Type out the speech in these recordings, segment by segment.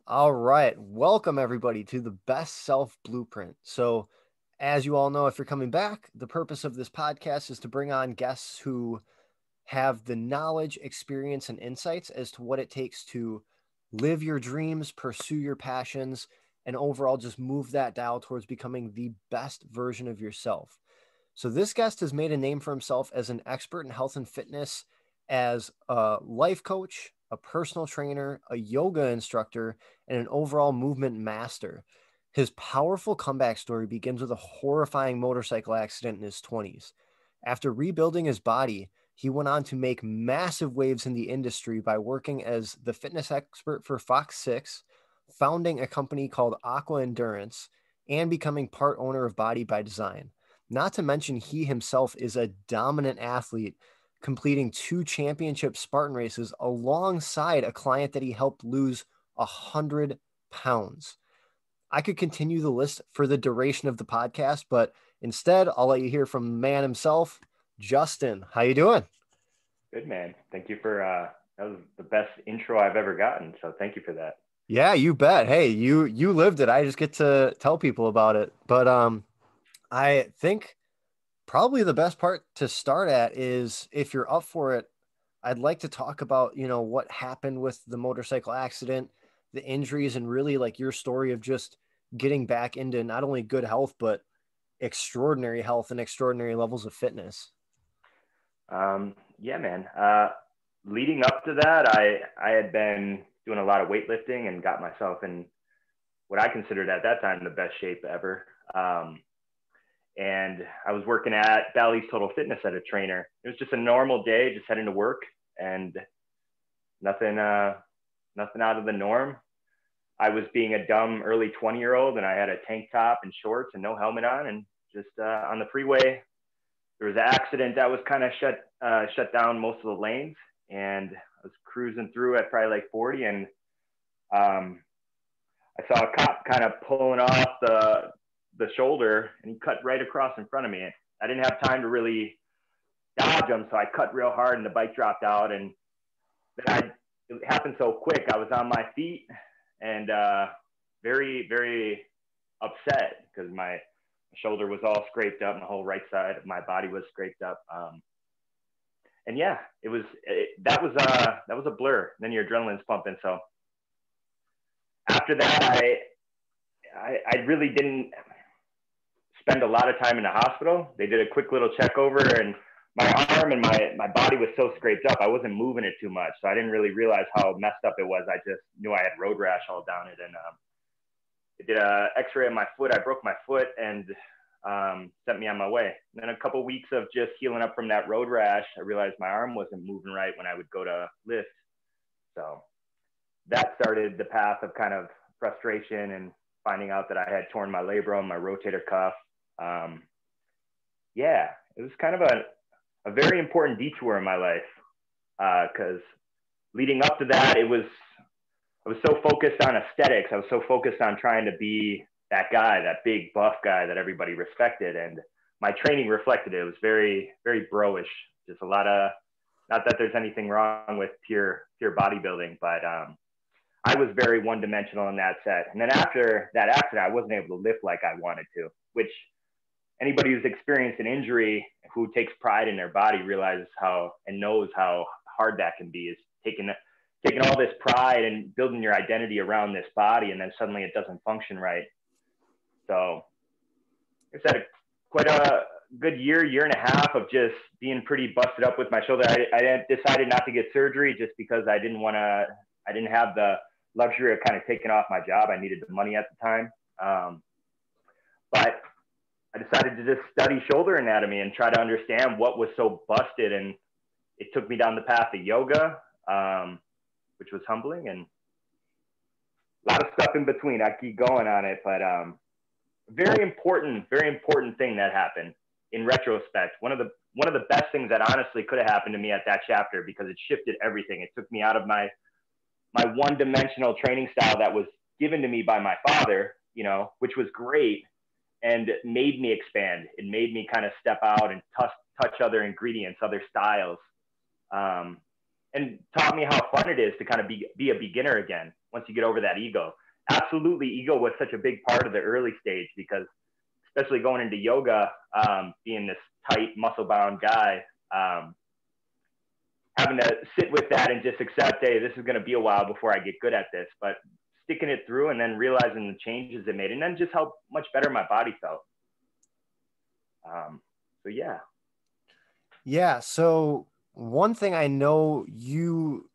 All right. Welcome, everybody, to the Best Self Blueprint. So, as you all know, if you're coming back, the purpose of this podcast is to bring on guests who have the knowledge, experience, and insights as to what it takes to live your dreams, pursue your passions, and overall just move that dial towards becoming the best version of yourself. So, this guest has made a name for himself as an expert in health and fitness, as a life coach, a personal trainer, a yoga instructor, and an overall movement master. His powerful comeback story begins with a horrifying motorcycle accident in his 20s. After rebuilding his body, he went on to make massive waves in the industry by working as the fitness expert for Fox 6, founding a company called Aqua Endurance, and becoming part owner of Body by Design. Not to mention, he himself is a dominant athlete, completing 2 championship Spartan races alongside a client that he helped lose 100 pounds. I could continue the list for the duration of the podcast, but instead, I'll let you hear from the man himself, Justin. How you doing? Good, man. Thank you for that was the best intro I've ever gotten. So thank you for that. Yeah, you bet. Hey, you lived it. I just get to tell people about it. But I think probably the best part to start at is, if you're up for it, I'd like to talk about, what happened with the motorcycle accident, the injuries, and really like your story of just getting back into not only good health, but extraordinary health and extraordinary levels of fitness. Yeah, man. Leading up to that, I had been doing a lot of weightlifting and got myself in what I considered at that time the best shape ever. And I was working at Bally's Total Fitness as a trainer. It was just a normal day, just heading to work, and nothing out of the norm. I was being a dumb early 20-year-old, and I had a tank top and shorts and no helmet on, and just on the freeway, there was an accident that was kind of shut down most of the lanes, and I was cruising through at probably like 40, and I saw a cop kind of pulling off the shoulder, and he cut right across in front of me. I didn't have time to really dodge him, so I cut real hard, and the bike dropped out, and it happened so quick. I was on my feet and very, very upset because my shoulder was all scraped up. My whole right side of my body was scraped up. And yeah, that was a blur. And then your adrenaline's pumping. So after that, I really didn't spend a lot of time in the hospital. They did a quick little check over, and my arm and my body was so scraped up, I wasn't moving it too much. So I didn't really realize how messed up it was. I just knew I had road rash all down it. And they did an x-ray of my foot. I broke my foot and sent me on my way. And then a couple of weeks of just healing up from that road rash, I realized my arm wasn't moving right when I would go to lift. So that started the path of kind of frustration and finding out that I had torn my labrum, my rotator cuff. Yeah, it was kind of a very important detour in my life because leading up to that, I was so focused on aesthetics. I was so focused on trying to be that guy, that big buff guy that everybody respected. And my training reflected it. It was very, very bro-ish. Just a lot of, not that there's anything wrong with pure bodybuilding, but I was very one-dimensional in that set. And then after that accident, I wasn't able to lift like I wanted to, which anybody who's experienced an injury who takes pride in their body realizes how and knows how hard that can be, is taking all this pride and building your identity around this body, and then suddenly it doesn't function right. So it's had quite a good year and a half of just being pretty busted up with my shoulder. I decided not to get surgery just because I didn't have the luxury of kind of taking off my job. I needed the money at the time. But I decided to just study shoulder anatomy and try to understand what was so busted. And it took me down the path of yoga, which was humbling, and a lot of stuff in between. I keep going on it, but very important thing that happened in retrospect. One of the best things that honestly could have happened to me at that chapter, because it shifted everything. It took me out of my one-dimensional training style that was given to me by my father, which was great, and made me expand. It made me kind of step out and touch other ingredients, other styles, and taught me how fun it is to kind of be a beginner again. once you get over that ego. Absolutely, ego was such a big part of the early stage because, especially going into yoga, being this tight, muscle-bound guy, having to sit with that and just accept, hey, this is going to be a while before I get good at this, but sticking it through and then realizing the changes it made, and then just how much better my body felt. So yeah. Yeah. So one thing I know you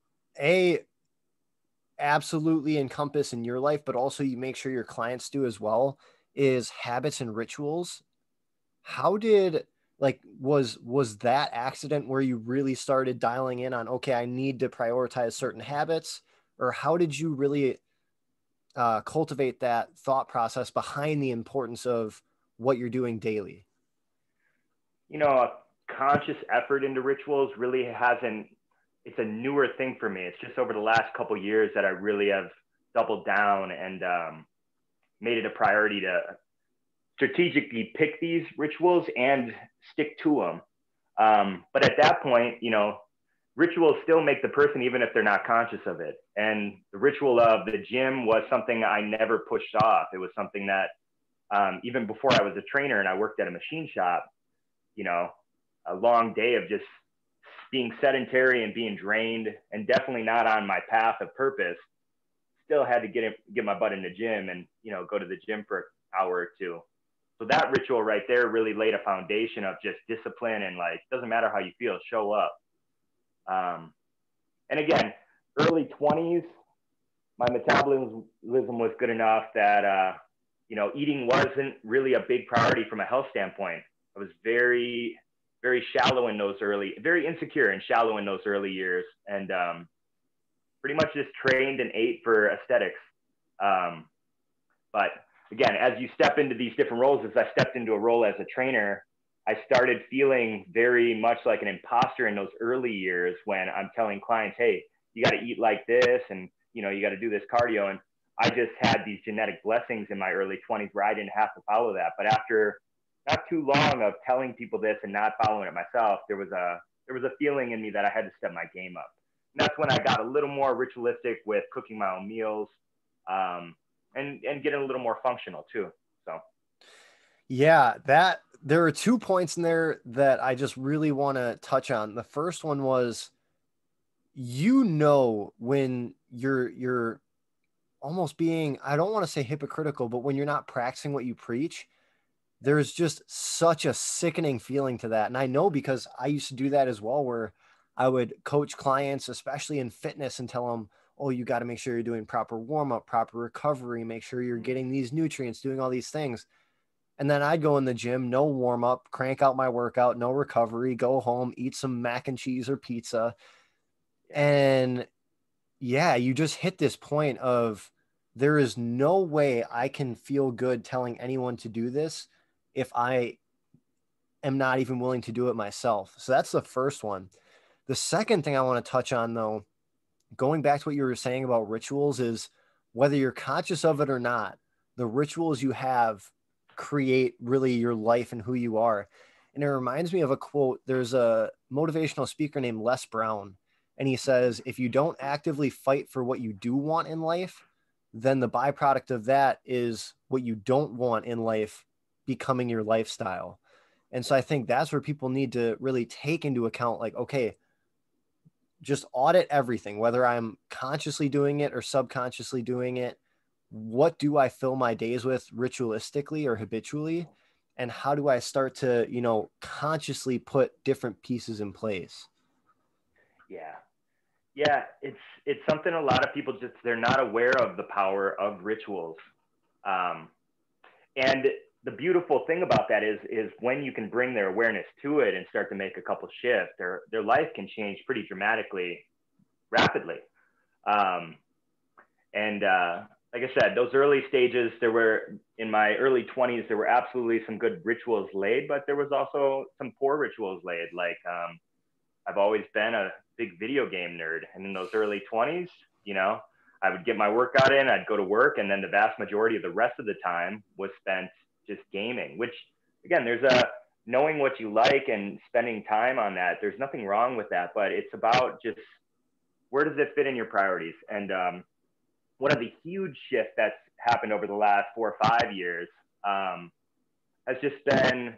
absolutely encompass in your life, but also you make sure your clients do as well, is habits and rituals. How did, like, was that accident where you really started dialing in on, okay, I need to prioritize certain habits, or how did you really cultivate that thought process behind the importance of what you're doing daily? A conscious effort into rituals really hasn't, it's a newer thing for me. It's just over the last couple of years that I really have doubled down and made it a priority to strategically pick these rituals and stick to them. But at that point, rituals still make the person, even if they're not conscious of it. And the ritual of the gym was something I never pushed off. It was something that even before I was a trainer and I worked at a machine shop, a long day of just being sedentary and being drained and definitely not on my path of purpose, still had to get my butt in the gym and, go to the gym for an hour or two. So that ritual right there really laid a foundation of just discipline and, like, doesn't matter how you feel, show up. And again, early 20s, my metabolism was good enough that, eating wasn't really a big priority from a health standpoint. I was very, very shallow in those very insecure and shallow in those early years. And pretty much just trained and ate for aesthetics. But again, as you step into these different roles, as I stepped into a role as a trainer, I started feeling very much like an imposter in those early years when I'm telling clients, hey, you got to eat like this and, you got to do this cardio. And I just had these genetic blessings in my early 20s where I didn't have to follow that. But after not too long of telling people this and not following it myself, there was a feeling in me that I had to step my game up. And that's when I got a little more ritualistic with cooking my own meals, and getting a little more functional too. So. Yeah, there are 2 points in there that I just really want to touch on. The first one was, when you're almost being, I don't want to say hypocritical, but when you're not practicing what you preach, there's just such a sickening feeling to that. And I know because I used to do that as well, where I would coach clients, especially in fitness, and tell them, oh, you got to make sure you're doing proper warm up, proper recovery, make sure you're getting these nutrients, doing all these things. And then I'd go in the gym, no warm up, crank out my workout, no recovery, go home, eat some mac and cheese or pizza. And yeah, you just hit this point of, there is no way I can feel good telling anyone to do this if I am not even willing to do it myself. So that's the first one. The second thing I want to touch on, though, going back to what you were saying about rituals, is whether you're conscious of it or not, the rituals you have create really your life and who you are. And it reminds me of a quote. There's a motivational speaker named Les Brown, and he says, if you don't actively fight for what you do want in life, then the byproduct of that is what you don't want in life becoming your lifestyle. And so I think that's where people need to really take into account, like, okay, just audit everything, whether I'm consciously doing it or subconsciously doing it. What do I fill my days with ritualistically or habitually? And how do I start to, consciously put different pieces in place? Yeah. Yeah. It's something a lot of people they're not aware of the power of rituals. And the beautiful thing about that is when you can bring their awareness to it and start to make a couple shifts, their life can change pretty dramatically, rapidly. Like I said, those early stages, in my early 20s, there were absolutely some good rituals laid, but there was also some poor rituals laid. Like, I've always been a big video game nerd. And in those early 20s, I would get my workout in, I'd go to work, and then the vast majority of the rest of the time was spent just gaming, which, again, there's knowing what you like and spending time on that. There's nothing wrong with that, but it's about just, where does it fit in your priorities? And one of the huge shifts that's happened over the last 4 or 5 years has just been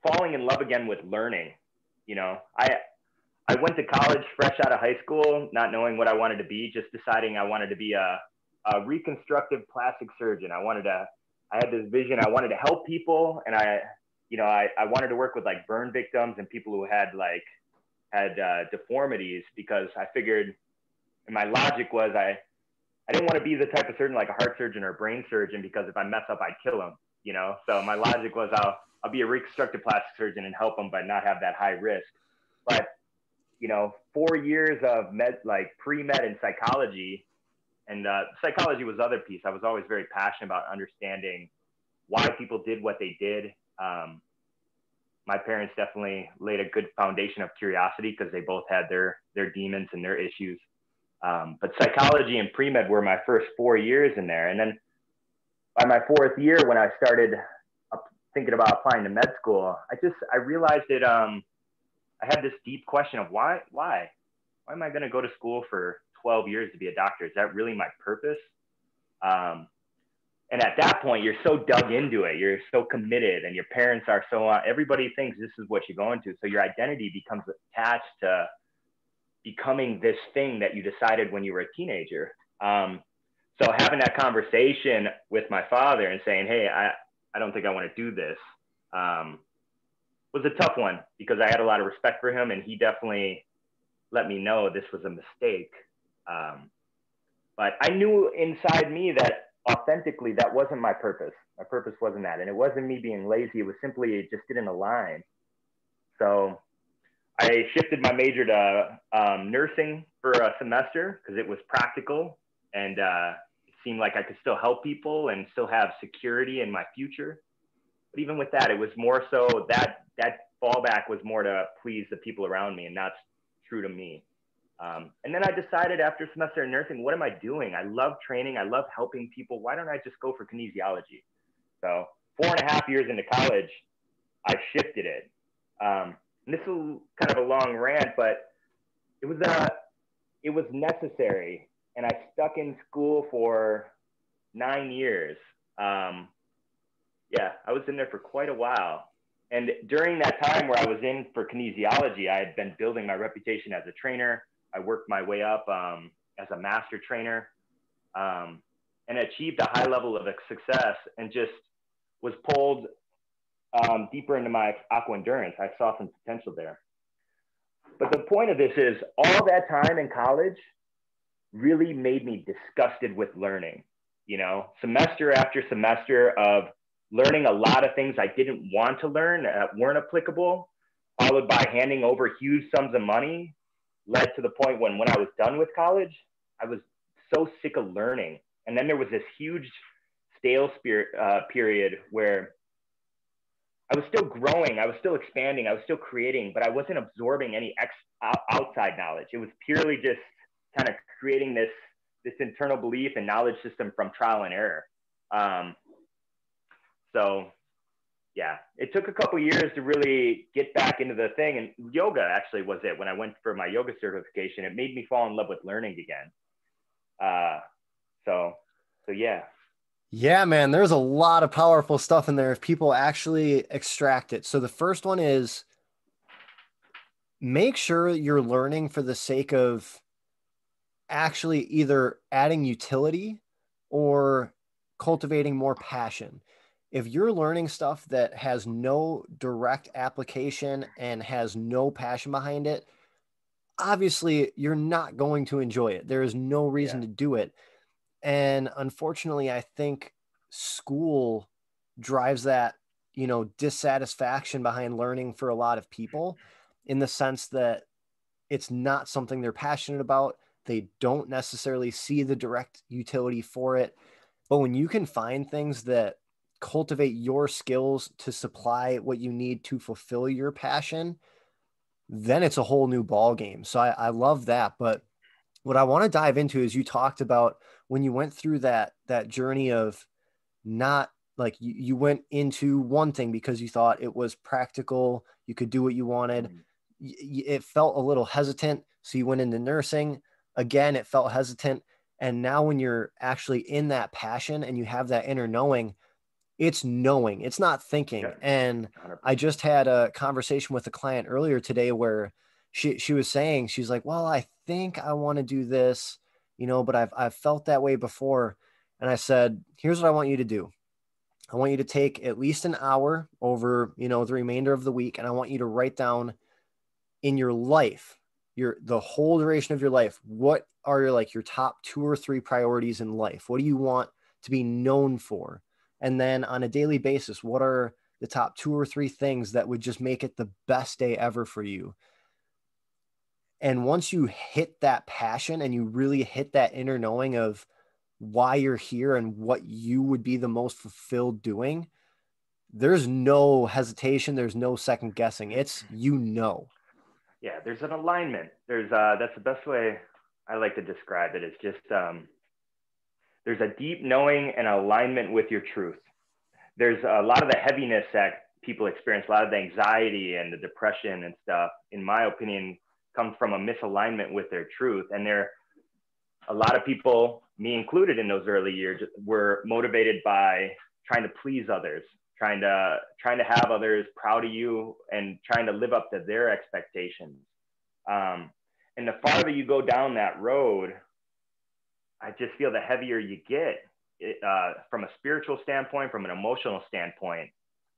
falling in love again with learning. You know, I went to college fresh out of high school, not knowing what I wanted to be, just deciding I wanted to be a reconstructive plastic surgeon. I had this vision. I wanted to help people, and I wanted to work with like burn victims and people who had deformities, because I figured, and my logic was, I didn't want to be the type of surgeon like a heart surgeon or a brain surgeon, because if I mess up, I'd kill them, you know? So my logic was, I'll be a reconstructive plastic surgeon and help them, but not have that high risk. But, 4 years of pre-med and psychology, and psychology was the other piece. I was always very passionate about understanding why people did what they did. My parents definitely laid a good foundation of curiosity, because they both had their demons and their issues. But psychology and pre-med were my first 4 years in there. And then by my 4th year, when I started thinking about applying to med school, I realized that I had this deep question of why am I going to go to school for 12 years to be a doctor? Is that really my purpose? And at that point, you're so dug into it. You're so committed, and your parents are so, everybody thinks this is what you're going to. So your identity becomes attached to becoming this thing that you decided when you were a teenager. So having that conversation with my father and saying, hey, I don't think I want to do this, was a tough one, because I had a lot of respect for him, and he definitely let me know this was a mistake. But I knew inside me that authentically that wasn't my purpose. My purpose wasn't that. And it wasn't me being lazy. It was simply, it just didn't align. So I shifted my major to nursing for a semester, because it was practical, and it seemed like I could still help people and still have security in my future. But even with that, it was more so that fallback was more to please the people around me, and not true to me. And then I decided after a semester in nursing, what am I doing? I love training. I love helping people. Why don't I just go for kinesiology? So 4.5 years into college, I shifted it. And this is kind of a long rant, but it was necessary. And I stuck in school for 9 years. I was in there for quite a while. And during that time where I was in for kinesiology, I had been building my reputation as a trainer. I worked my way up as a master trainer, and achieved a high level of success, and just was pulled deeper into my aqua endurance. I saw some potential there. But the point of this is, all that time in college really made me disgusted with learning, semester after semester of learning a lot of things I didn't want to learn that weren't applicable, followed by handing over huge sums of money, led to the point when I was done with college, I was so sick of learning. And then there was this huge stale period where I was still growing, I was still expanding, I was still creating, but I wasn't absorbing any outside knowledge. It was purely just kind of creating this internal belief and knowledge system from trial and error. It took a couple years to really get back into the thing. And yoga actually was it. When I went for my yoga certification, it made me fall in love with learning again. Yeah, man, there's a lot of powerful stuff in there if people actually extract it. So the first one is, make sure you're learning for the sake of actually either adding utility or cultivating more passion. If you're learning stuff that has no direct application and has no passion behind it, obviously you're not going to enjoy it. There is no reason to do it. And unfortunately, I think school drives that, dissatisfaction behind learning for a lot of people, in the sense that it's not something they're passionate about. They don't necessarily see the direct utility for it. But when you can find things that cultivate your skills to supply what you need to fulfill your passion, then it's a whole new ball game. So I love that. But what I want to dive into is, you talked about when you went through that journey of not like you went into one thing because you thought it was practical, you could do what you wanted. It felt a little hesitant. So you went into nursing again, it felt hesitant. And now when you're actually in that passion and you have that inner knowing, it's knowing, it's not thinking. Yeah, And I 100%. just had a conversation with a client earlier today where she was saying, she's like, well, I think I want to do this, but I've felt that way before. And I said, here's what I want you to do. I want you to take at least an hour over, the remainder of the week. And I want you to write down in your life, the whole duration of your life, what are your top 2 or 3 priorities in life? What do you want to be known for? And then on a daily basis, what are the top 2 or 3 things that would just make it the best day ever for you? And once you hit that passion and you really hit that inner knowing of why you're here and what you would be the most fulfilled doing, there's no hesitation. There's no second guessing. It's, Yeah, there's an alignment. That's the best way I like to describe it. It's just there's a deep knowing and alignment with your truth. There's a lot of the heaviness that people experience, a lot of the anxiety and the depression and stuff, in my opinion, comes from a misalignment with their truth. And a lot of people, me included in those early years, were motivated by trying to please others, trying to have others proud of you and trying to live up to their expectations. And the farther you go down that road, I just feel the heavier you get from a spiritual standpoint, from an emotional standpoint.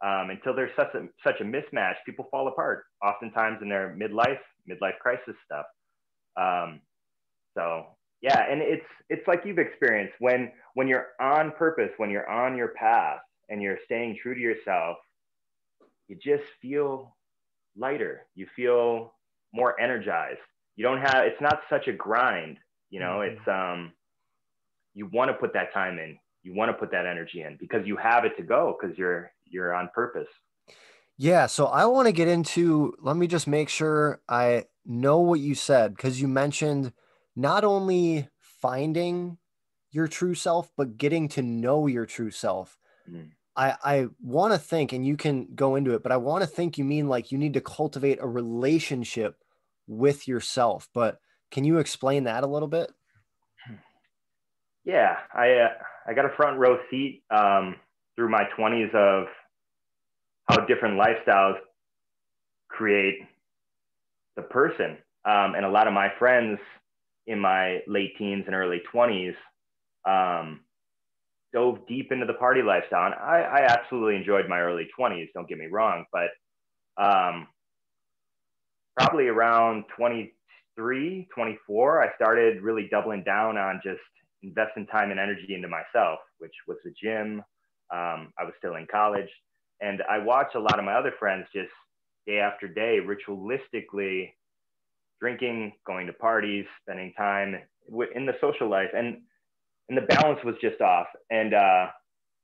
Until there's such a mismatch, people fall apart oftentimes in their midlife crisis stuff. So yeah, and it's like you've experienced when you're on purpose, when you're on your path and you're staying true to yourself, you just feel lighter. You feel more energized. It's not such a grind, it's you want to put that time in, you want to put that energy in because you have it to go, because you're on purpose. Yeah, so I want to get into, let me just make sure I know what you said, because you mentioned not only finding your true self, but getting to know your true self. Mm. I want to think, and you can go into it, but I want to think you mean like you need to cultivate a relationship with yourself. But can you explain that a little bit? Yeah, I got a front row seat through my 20s of how different lifestyles create the person. And a lot of my friends in my late teens and early 20s dove deep into the party lifestyle. And I absolutely enjoyed my early 20s, don't get me wrong, but probably around 23, 24, I started really doubling down on just investing time and energy into myself, which was the gym. I was still in college. And I watched a lot of my other friends just day after day, ritualistically drinking, going to parties, spending time in the social life. And the balance was just off. And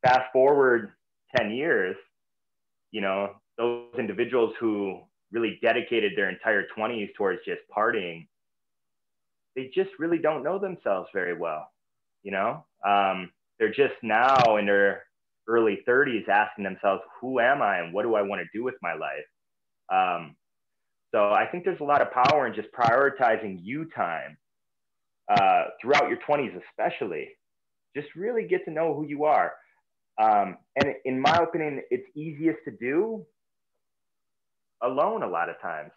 fast forward 10 years, those individuals who really dedicated their entire 20s towards just partying, they just really don't know themselves very well. They're just now in their early 30s asking themselves, who am I and what do I want to do with my life? So I think there's a lot of power in just prioritizing you time throughout your 20s, especially. Just really get to know who you are. And in my opinion, it's easiest to do alone a lot of times,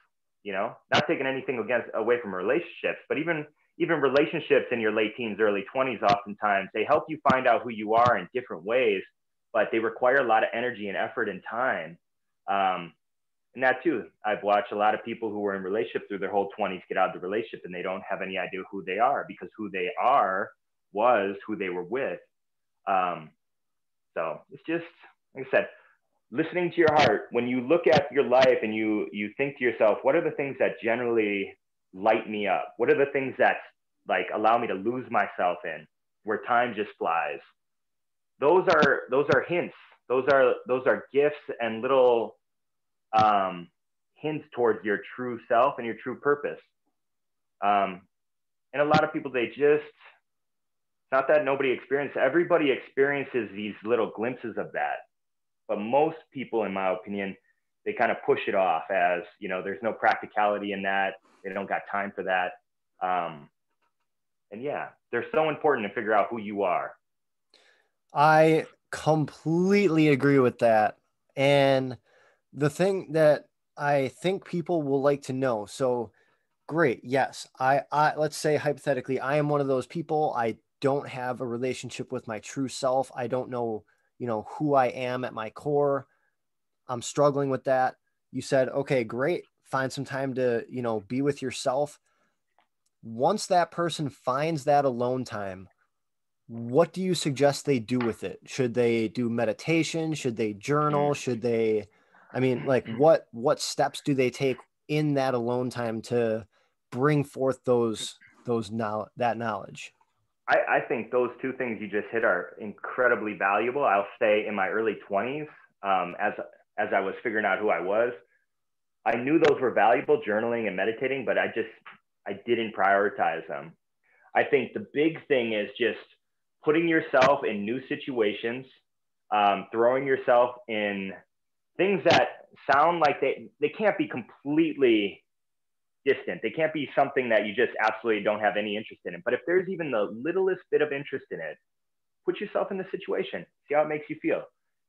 not taking anything away from relationships, but even relationships in your late teens, early 20s, oftentimes they help you find out who you are in different ways, but they require a lot of energy and effort and time. And that too, I've watched a lot of people who were in relationships through their whole 20s get out of the relationship and they don't have any idea who they are, because who they are was who they were with. So it's just, like I said, listening to your heart. When you look at your life and you think to yourself, what are the things that generally light me up? What are the things that like allow me to lose myself in, where time just flies? Those are hints. Those are gifts and little hints towards your true self and your true purpose. And a lot of people, it's not that nobody experiences. Everybody experiences these little glimpses of that. But most people, in my opinion, they kind of push it off as, there's no practicality in that. They don't got time for that. And yeah, they're so important to figure out who you are. I completely agree with that. And the thing that I think people will like to know. So great. Yes. I let's say hypothetically, I am one of those people. I don't have a relationship with my true self. I don't know, who I am at my core. I'm struggling with that. You said, okay, great. Find some time to, be with yourself. Once that person finds that alone time, what do you suggest they do with it? Should they do meditation? Should they journal? Should they, I mean, like what steps do they take in that alone time to bring forth that knowledge? I think those two things you just hit are incredibly valuable. I'll say in my early 20s, as I was figuring out who I was, I knew those were valuable, journaling and meditating, but I didn't prioritize them. I think the big thing is just putting yourself in new situations, throwing yourself in things that sound like they can't be completely distant. They can't be something that you just absolutely don't have any interest in. But if there's even the littlest bit of interest in it, put yourself in the situation, see how it makes you feel.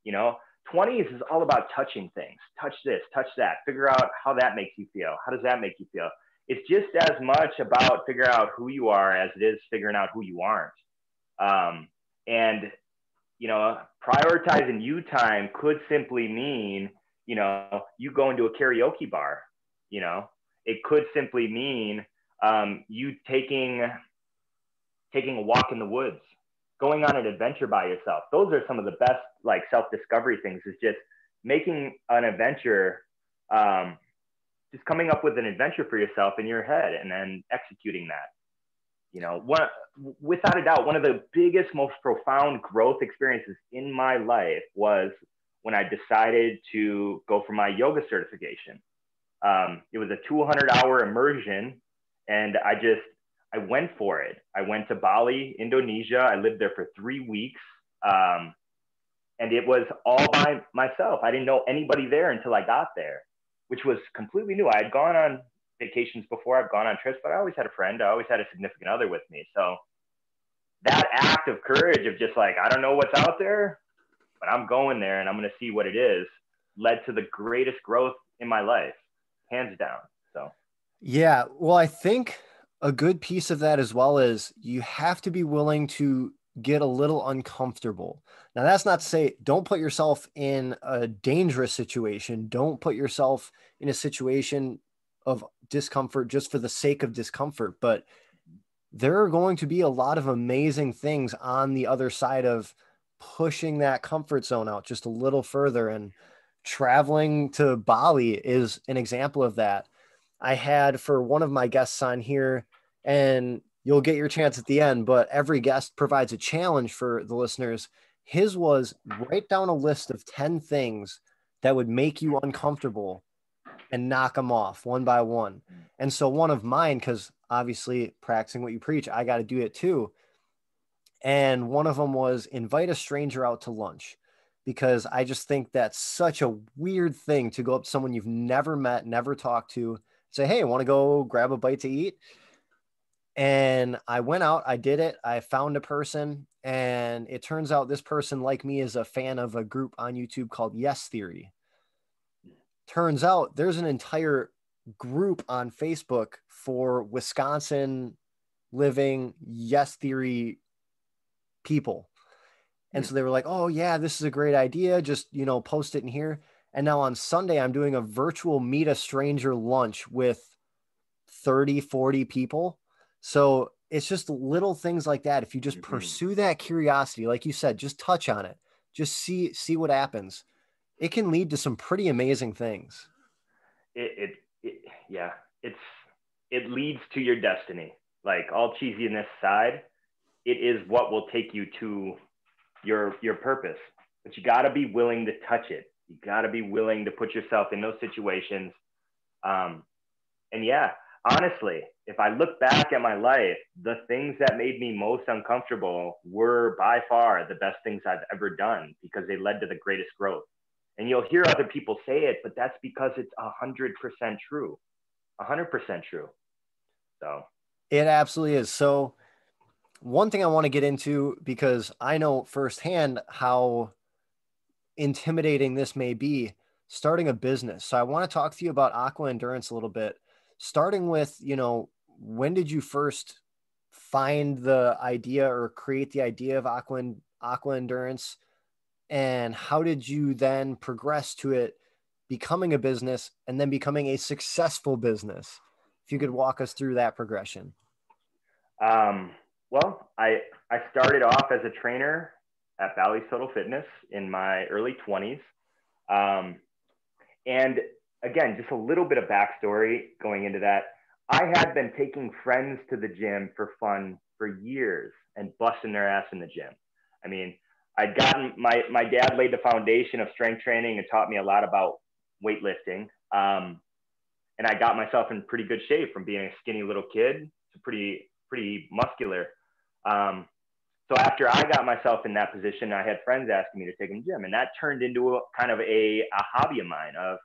You know, 20s is all about touching things. Touch this, touch that, figure out how that makes you feel. How does that make you feel? It's just as much about figuring out who you are as it is figuring out who you aren't. And, prioritizing you time could simply mean, you go into a karaoke bar, it could simply mean you taking a walk in the woods, going on an adventure by yourself. Those are some of the best like self-discovery things, is just making an adventure, just coming up with an adventure for yourself in your head and then executing that. Without a doubt, one of the biggest, most profound growth experiences in my life was when I decided to go for my yoga certification. It was a 200-hour immersion, and I went for it. I went to Bali, Indonesia. I lived there for 3 weeks. And it was all by myself. I didn't know anybody there until I got there, which was completely new. I had gone on vacations before, I've gone on trips, but I always had a friend. I always had a significant other with me. So that act of courage of just like, I don't know what's out there, but I'm going there and I'm going to see what it is, led to the greatest growth in my life, hands down. So, Yeah, well, I think a good piece of that as well is you have to be willing to get a little uncomfortable. Now, that's not to say don't put yourself in a dangerous situation. Don't put yourself in a situation of discomfort just for the sake of discomfort. But there are going to be a lot of amazing things on the other side of pushing that comfort zone out just a little further. And traveling to Bali is an example of that. I had for one of my guests on here, and you'll get your chance at the end, but every guest provides a challenge for the listeners. His was write down a list of 10 things that would make you uncomfortable and knock them off one by one. And so one of mine, because obviously practicing what you preach, I got to do it too. And one of them was invite a stranger out to lunch, because I just think that's such a weird thing to go up to someone you've never met, never talked to, say, hey, want to go grab a bite to eat? And I went out, I did it. I found a person, and it turns out this person, like me, is a fan of a group on YouTube called Yes Theory. Turns out there's an entire group on Facebook for Wisconsin living Yes Theory people. And so they were like, oh, yeah, this is a great idea. Just, post it in here. And now on Sunday, I'm doing a virtual meet a stranger lunch with 30, 40 people. So it's just little things like that. If you just pursue that curiosity, like you said, just touch on it, just see what happens. It can lead to some pretty amazing things. Yeah, it leads to your destiny. Like, all cheesiness aside, it is what will take you to your purpose. But you got to be willing to touch it. You got to be willing to put yourself in those situations. And yeah, honestly, if I look back at my life, the things that made me most uncomfortable were by far the best things I've ever done, because they led to the greatest growth. And you'll hear other people say it, but that's because it's 100% true. 100% true. So it absolutely is. So one thing I want to get into, because I know firsthand how intimidating this may be, starting a business. So I want to talk to you about aqua endurance a little bit, starting with, when did you first find the idea or create the idea of aqua endurance? And how did you then progress to it becoming a business and then becoming a successful business? If you could walk us through that progression. Well, I started off as a trainer at Bally's Total Fitness in my early 20s. And again, just a little bit of backstory going into that. I had been taking friends to the gym for fun for years and busting their ass in the gym. I mean, I'd gotten my dad laid the foundation of strength training and taught me a lot about weightlifting. And I got myself in pretty good shape from being a skinny little kid to pretty muscular. So after I got myself in that position, I had friends asking me to take them to the gym, and that turned into kind of a hobby of mine. Of,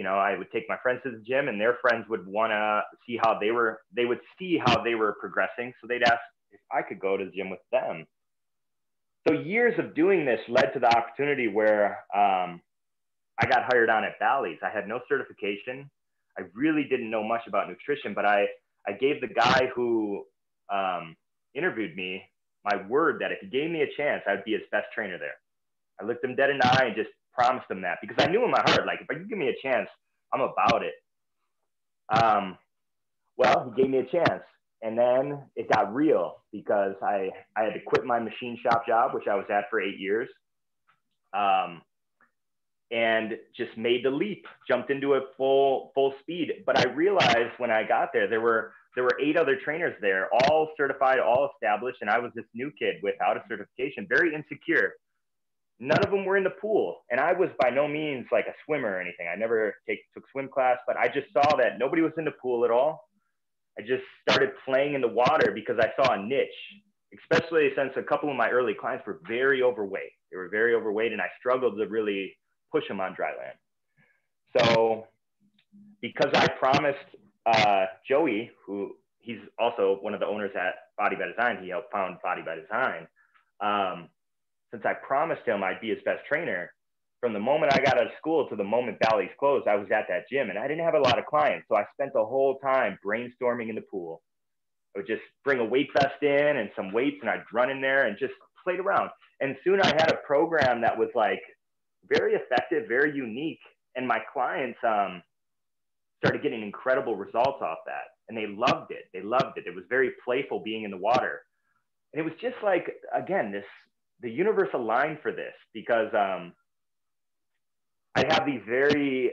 I would take my friends to the gym, and their friends would want to see how they would see how they were progressing, so they'd ask if I could go to the gym with them. So years of doing this led to the opportunity where I got hired on at Bally's. I had no certification. I really didn't know much about nutrition, but I gave the guy who interviewed me my word that if he gave me a chance, I'd be his best trainer there. I looked him dead in the eye and just promised him that, because I knew in my heart, like, if you give me a chance, I'm about it. Well, he gave me a chance, and then it got real, because I had to quit my machine shop job, which I was at for 8 years. And just made the leap, jumped into it full speed. But I realized when I got there were 8 other trainers there, all certified, all established, and I was this new kid without a certification, very insecure. None of them were in the pool, and I was by no means like a swimmer or anything. I never took swim class, but I just saw that nobody was in the pool at all. I just started playing in the water because I saw a niche, especially since a couple of my early clients were very overweight. They were very overweight, and I struggled to really push them on dry land. So because I promised Joey, who he's also one of the owners at Body by Design, he helped found Body by Design. Since I promised him I'd be his best trainer, from the moment I got out of school to the moment Bally's closed, I was at that gym, and I didn't have a lot of clients. So I spent the whole time brainstorming in the pool. I would just bring a weight vest in and some weights, and I'd run in there and just played around. And soon I had a program that was like very effective, very unique. And my clients started getting incredible results off that. And they loved it. They loved it. It was very playful being in the water. And it was just like, again, the universe aligned for this, because I have these very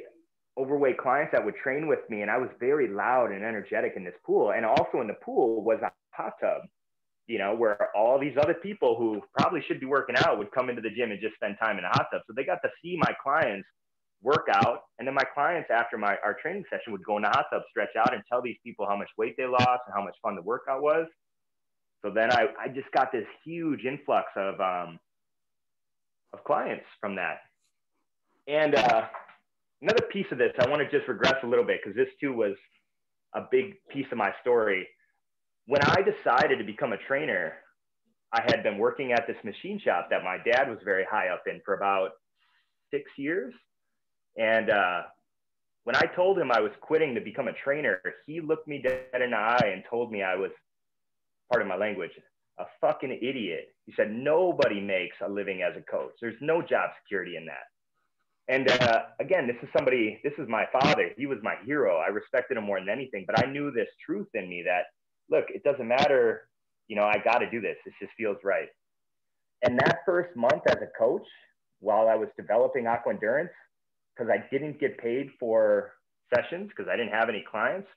overweight clients that would train with me, and I was very loud and energetic in this pool. And also in the pool was a hot tub, where all these other people who probably should be working out would come into the gym and just spend time in a hot tub. So they got to see my clients work out. And then my clients, after our training session, would go in the hot tub, stretch out, and tell these people how much weight they lost and how much fun the workout was. So then I just got this huge influx of clients from that. And another piece of this, I want to just regress a little bit, because this too was a big piece of my story. When I decided to become a trainer, I had been working at this machine shop that my dad was very high up in for about 6 years. And when I told him I was quitting to become a trainer, he looked me dead in the eye and told me I was, pardon my language, a fucking idiot. He said, nobody makes a living as a coach. There's no job security in that. And again, this is my father. He was my hero. I respected him more than anything, but I knew this truth in me that, look, it doesn't matter. I got to do this. This just feels right. And that first month as a coach, while I was developing aqua endurance, because I didn't get paid for sessions because I didn't have any clients,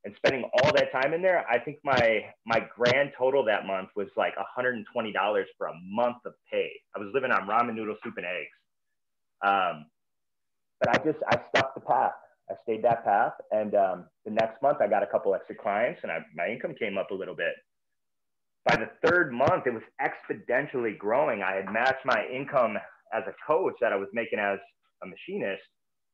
and spending all that time in there, I think my grand total that month was like $120 for a month of pay. I was living on ramen noodle soup and eggs. But I stuck the path. I stayed that path. And the next month I got a couple extra clients, and my income came up a little bit. By the third month, it was exponentially growing. I had matched my income as a coach that I was making as a machinist,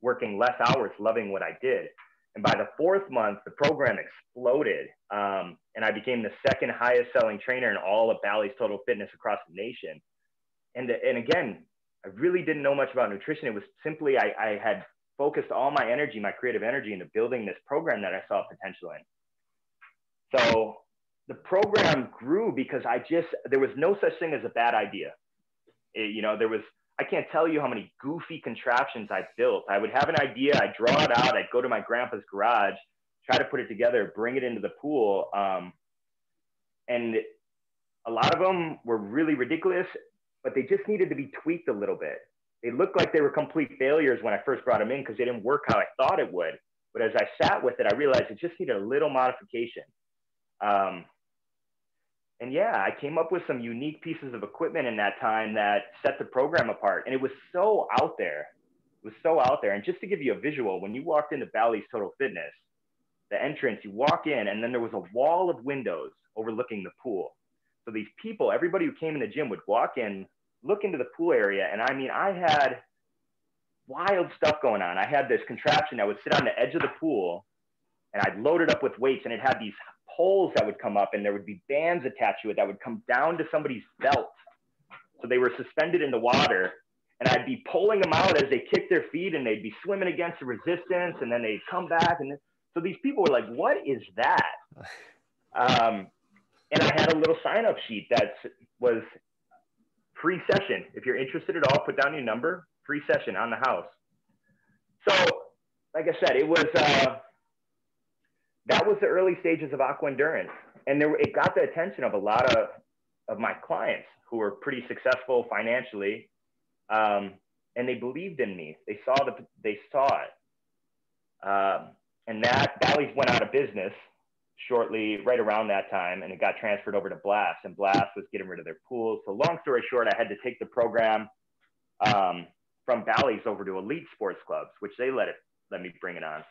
working less hours, loving what I did. And by the 4th month, the program exploded. And I became the 2nd highest selling trainer in all of Bally's Total Fitness across the nation. And again, I really didn't know much about nutrition. It was simply, I had focused all my energy, my creative energy, into building this program that I saw potential in. So the program grew because there was no such thing as a bad idea. I can't tell you how many goofy contraptions I built. I would have an idea, I'd draw it out, I'd go to my grandpa's garage, try to put it together, bring it into the pool. And a lot of them were really ridiculous, but they just needed to be tweaked a little bit. They looked like they were complete failures when I first brought them in because they didn't work how I thought it would. But as I sat with it, I realized it just needed a little modification. And yeah, I came up with some unique pieces of equipment in that time that set the program apart. And it was so out there. And just to give you a visual, when you walked into Bally's Total Fitness, the entrance, you walk in, and then there was a wall of windows overlooking the pool. So these people, everybody who came in the gym would walk in, look into the pool area. And I mean, I had wild stuff going on. I had this contraption that would sit on the edge of the pool, and I'd load it up with weights, and it had these poles that would come up, and there would be bands attached to it that would come down to somebody's belt. So they were suspended in the water, and I'd be pulling them out as they kicked their feet, and they'd be swimming against the resistance, and then they'd come back. And so these people were like, what is that? And I had a little sign-up sheet that was free session. If you're interested at all, put down your number, free session on the house. So like I said, it was, that was the early stages of Aqua Endurance. And it got the attention of a lot of my clients who were pretty successful financially. And they believed in me. They saw it. And that Bally's went out of business shortly, right around that time, and it got transferred over to Blast, and Blast was getting rid of their pools. So long story short, I had to take the program from Bally's over to Elite Sports Clubs, which they let me bring it on.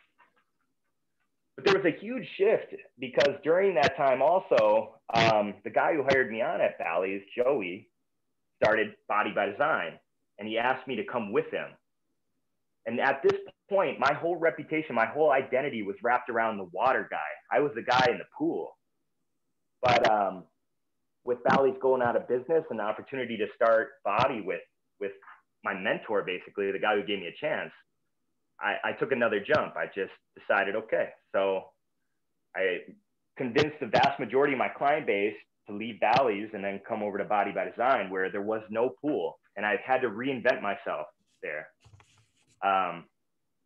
But there was a huge shift because during that time also, the guy who hired me on at Bally's, Joey, started Body by Design, and he asked me to come with him. And at this point, my whole reputation, my whole identity was wrapped around the water guy. I was the guy in the pool. But with Bally's going out of business and the opportunity to start Body with my mentor, basically, the guy who gave me a chance, I took another jump. I just decided, okay. So I convinced the vast majority of my client base to leave Bally's and then come over to Body by Design, where there was no pool. And I had to reinvent myself there.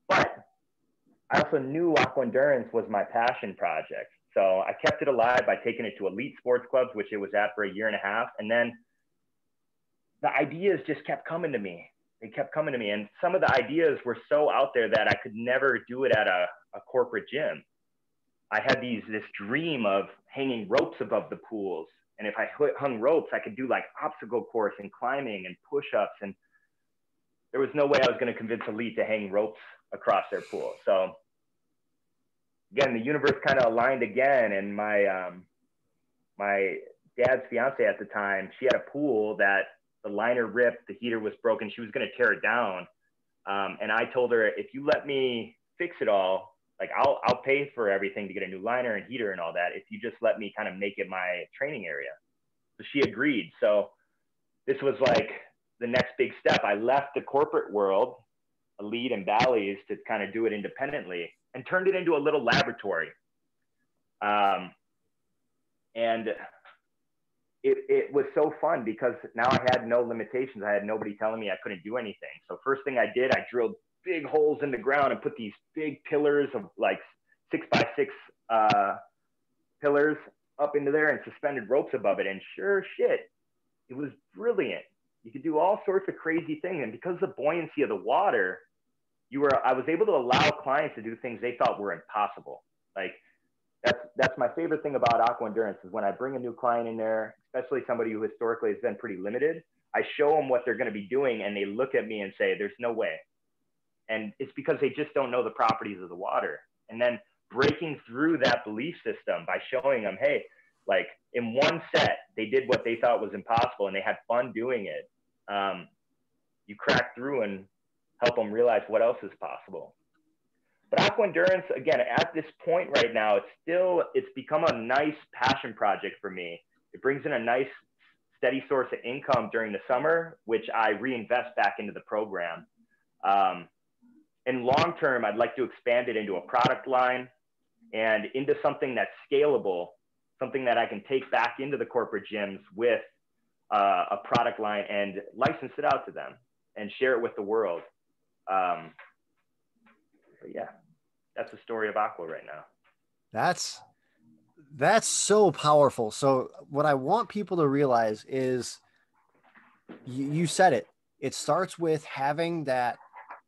But I also knew Aqua Endurance was my passion project. So I kept it alive by taking it to Elite Sports Clubs, which it was at for a year and a half. And then the ideas just kept coming to me. They kept coming to me. And some of the ideas were so out there that I could never do it at a corporate gym. I had this dream of hanging ropes above the pools. And if I hung ropes, I could do like obstacle course and climbing and push-ups. And there was no way I was going to convince Elite to hang ropes across their pool. So again, the universe kind of aligned again. And my dad's fiance at the time, she had a pool that the liner ripped, the heater was broken. She was going to tear it down. And I told her, if you let me fix it all, like I'll pay for everything to get a new liner and heater and all that, if you just let me kind of make it my training area. So she agreed. So this was like the next big step. I left the corporate world, Elite and Bally's, to kind of do it independently and turned it into a little laboratory. And it was so fun because now I had no limitations. I had nobody telling me I couldn't do anything. So first thing I did, I drilled big holes in the ground and put these big pillars of like 6x6 pillars up into there and suspended ropes above it. And sure shit, it was brilliant. You could do all sorts of crazy things. And because of the buoyancy of the water, I was able to allow clients to do things they thought were impossible. Like that's my favorite thing about Aqua Endurance is when I bring a new client in there, especially somebody who historically has been pretty limited, I show them what they're going to be doing and they look at me and say, there's no way. And it's because they just don't know the properties of the water. And then breaking through that belief system by showing them, hey, like in one set, they did what they thought was impossible and they had fun doing it. You crack through and help them realize what else is possible. But aqua endurance, again, at this point right now, it's become a nice passion project for me. It brings in a nice steady source of income during the summer, which I reinvest back into the program. In long term, I'd like to expand it into a product line and into something that's scalable, something that I can take back into the corporate gyms with a product line and license it out to them and share it with the world. But yeah, that's the story of aqua right now. That's so powerful. So what I want people to realize is you said it. It starts with having that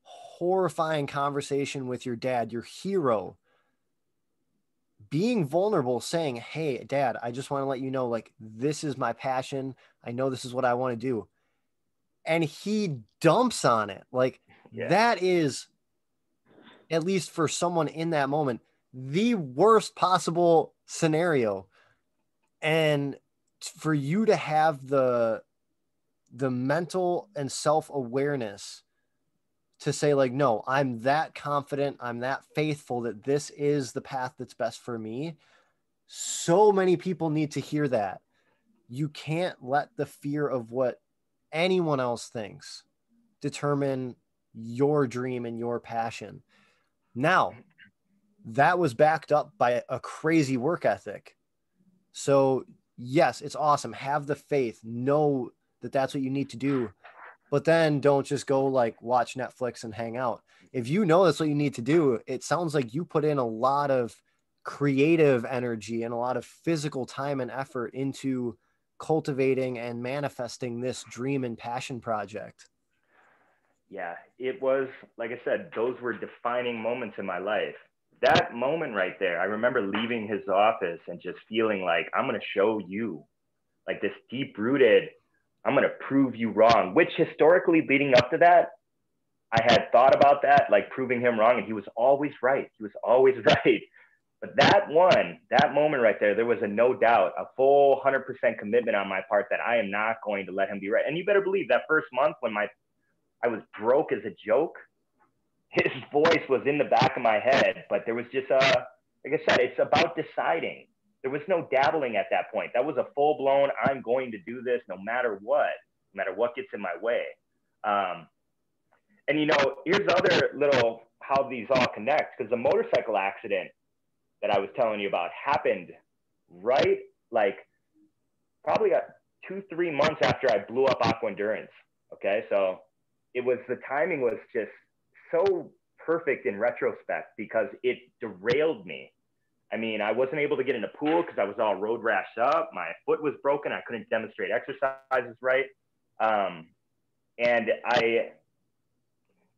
horrifying conversation with your dad, your hero, being vulnerable, saying, hey, Dad, I just want to let you know, like, this is my passion. I know this is what I want to do. And he dumps on it. Like, that is, at least for someone in that moment, the worst possible scenario. And for you to have the mental and self-awareness to say, like, no, I'm that confident, I'm that faithful that this is the path that's best for me. So many people need to hear that. You can't let the fear of what anyone else thinks determine your dream and your passion. Now, that was backed up by a crazy work ethic. So yes, it's awesome. Have the faith, know that that's what you need to do, but then don't just go like watch Netflix and hang out. If you know that's what you need to do, it sounds like you put in a lot of creative energy and a lot of physical time and effort into cultivating and manifesting this dream and passion project. Yeah, it was, like I said, those were defining moments in my life. That moment right there, I remember leaving his office and just feeling like, I'm going to show you, like, this deep rooted, I'm going to prove you wrong, which historically leading up to that, I had thought about that, like proving him wrong. And he was always right. He was always right. But that moment right there was a no doubt, a full 100% commitment on my part that I am not going to let him be right. And you better believe that first month when I was broke as a joke, his voice was in the back of my head. But there was just like I said, it's about deciding. There was no dabbling at that point. That was a full blown, I'm going to do this no matter what gets in my way. And here's other little how these all connect, because the motorcycle accident that I was telling you about happened right, like probably 2-3 months after I blew up aqua endurance. Okay, so the timing was just so perfect in retrospect because it derailed me. I mean, I wasn't able to get in the pool because I was all road rashed up. My foot was broken. I couldn't demonstrate exercises right. And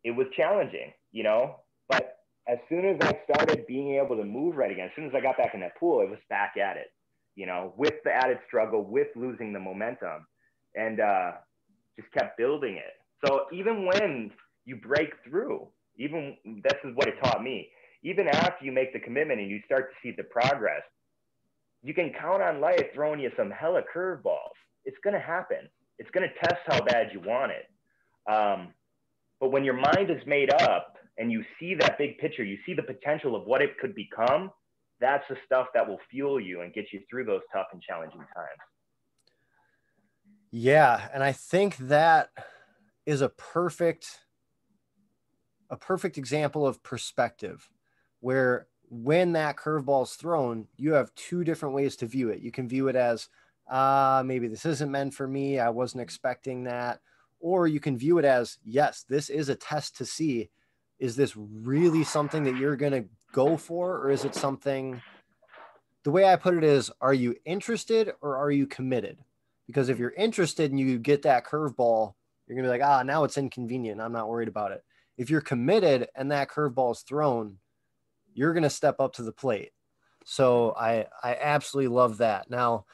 it was challenging, but as soon as I started being able to move right again, as soon as I got back in that pool, it was back at it, with the added struggle, with losing the momentum, and just kept building it. So even when you break through, this is what it taught me, even after you make the commitment and you start to see the progress, you can count on life throwing you some hella curveballs. It's going to happen. It's going to test how bad you want it. But when your mind is made up and you see that big picture, you see the potential of what it could become, that's the stuff that will fuel you and get you through those tough and challenging times. Yeah. And I think that is a perfect example of perspective, where when that curveball is thrown, you have two different ways to view it. You can view it as, maybe this isn't meant for me, I wasn't expecting that. Or you can view it as, yes, this is a test to see, is this really something that you're going to go for? Or is it something, the way I put it is, are you interested or are you committed? Because if you're interested and you get that curveball, you're going to be like, now it's inconvenient, I'm not worried about it. If you're committed and that curveball is thrown, you're going to step up to the plate. So I absolutely love that. Now,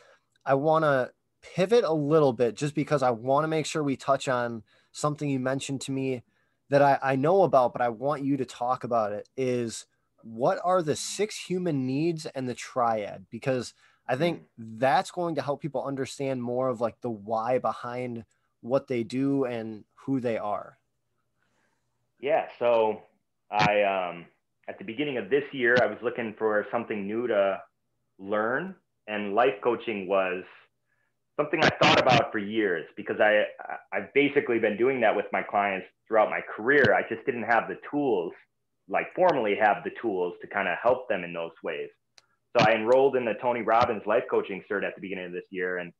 I want to pivot a little bit just because I want to make sure we touch on something you mentioned to me that I know about, but I want you to talk about it, is what are the 6 human needs and the triad? Because I think that's going to help people understand more of like the why behind what they do and who they are. Yeah. So I at the beginning of this year, I was looking for something new to learn, and life coaching was something I thought about for years, because I've basically been doing that with my clients throughout my career. I just didn't have the tools, like formally have the tools to kind of help them in those ways. So I enrolled in the Tony Robbins life coaching cert at the beginning of this year. And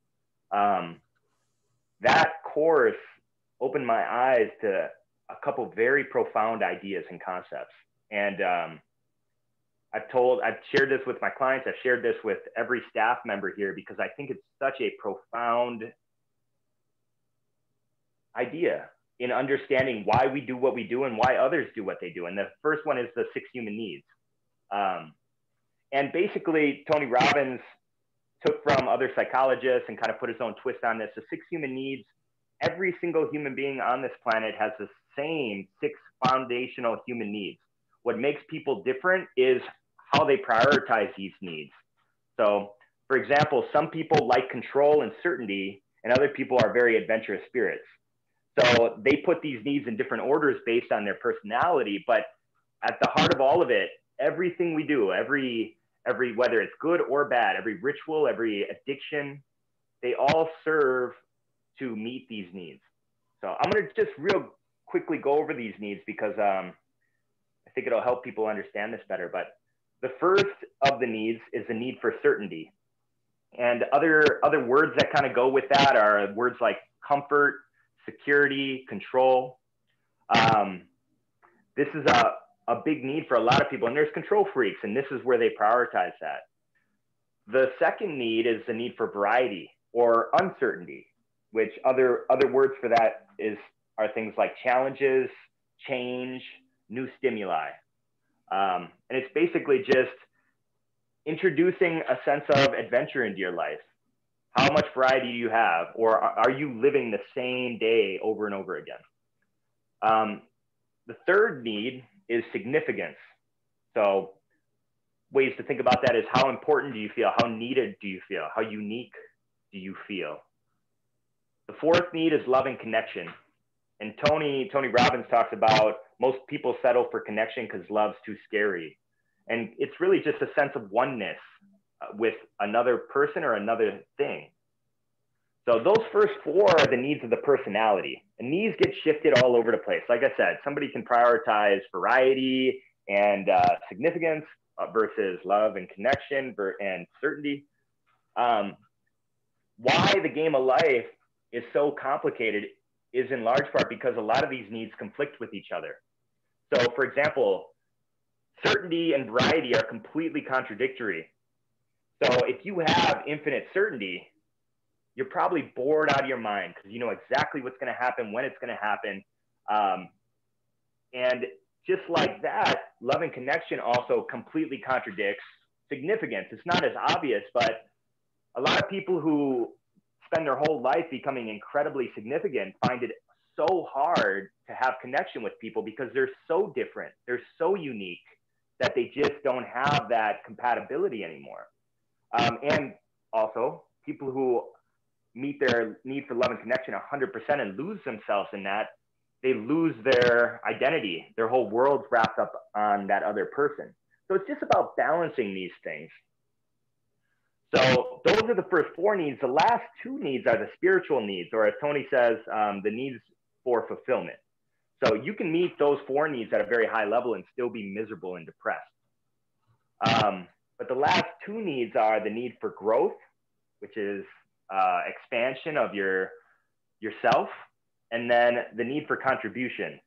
that course opened my eyes to a couple very profound ideas and concepts. And I've shared this with my clients. I've shared this with every staff member here, because I think it's such a profound idea in understanding why we do what we do and why others do what they do. And the first one is the 6 human needs. And basically, Tony Robbins took from other psychologists and kind of put his own twist on this. The 6 human needs, every single human being on this planet has the same 6 foundational human needs. What makes people different is how they prioritize these needs. So, for example, some people like control and certainty, and other people are very adventurous spirits. So they put these needs in different orders based on their personality, but at the heart of all of it, everything we do, every whether it's good or bad, every ritual, every addiction, they all serve to meet these needs. So I'm going to just real quickly go over these needs, because I think it'll help people understand this better. But the first of the needs is the need for certainty. And other words that kind of go with that are words like comfort, security, control. This is a big need for a lot of people, and there's control freaks, and this is where they prioritize that. The second need is the need for variety or uncertainty, which other words for that are things like challenges, change, new stimuli. And it's basically just introducing a sense of adventure into your life. How much variety do you have? Or are you living the same day over and over again? The third need is significance. So ways to think about that is, how important do you feel? How needed do you feel? How unique do you feel? The fourth need is love and connection. And Tony Robbins talks about most people settle for connection because love's too scary. And it's really just a sense of oneness with another person or another thing. So those first 4 are the needs of the personality. And these get shifted all over the place. Like I said, somebody can prioritize variety and significance versus love and connection and certainty. Why the game of life is so complicated is in large part because a lot of these needs conflict with each other. So, for example, certainty and variety are completely contradictory. So if you have infinite certainty, you're probably bored out of your mind, because you know exactly what's going to happen, when it's going to happen. And just like that, love and connection also completely contradicts significance. It's not as obvious, but a lot of people who spend their whole life becoming incredibly significant find it so hard to have connection with people, because they're so different. They're so unique that they just don't have that compatibility anymore. And also, people who meet their need for love and connection 100% and lose themselves in that, they lose their identity. Their whole world's wrapped up on that other person. So it's just about balancing these things. So those are the first 4 needs. The last 2 needs are the spiritual needs, or as Tony says, the needs for fulfillment. So you can meet those 4 needs at a very high level and still be miserable and depressed. But the last 2 needs are the need for growth, which is expansion of yourself, and then the need for contribution,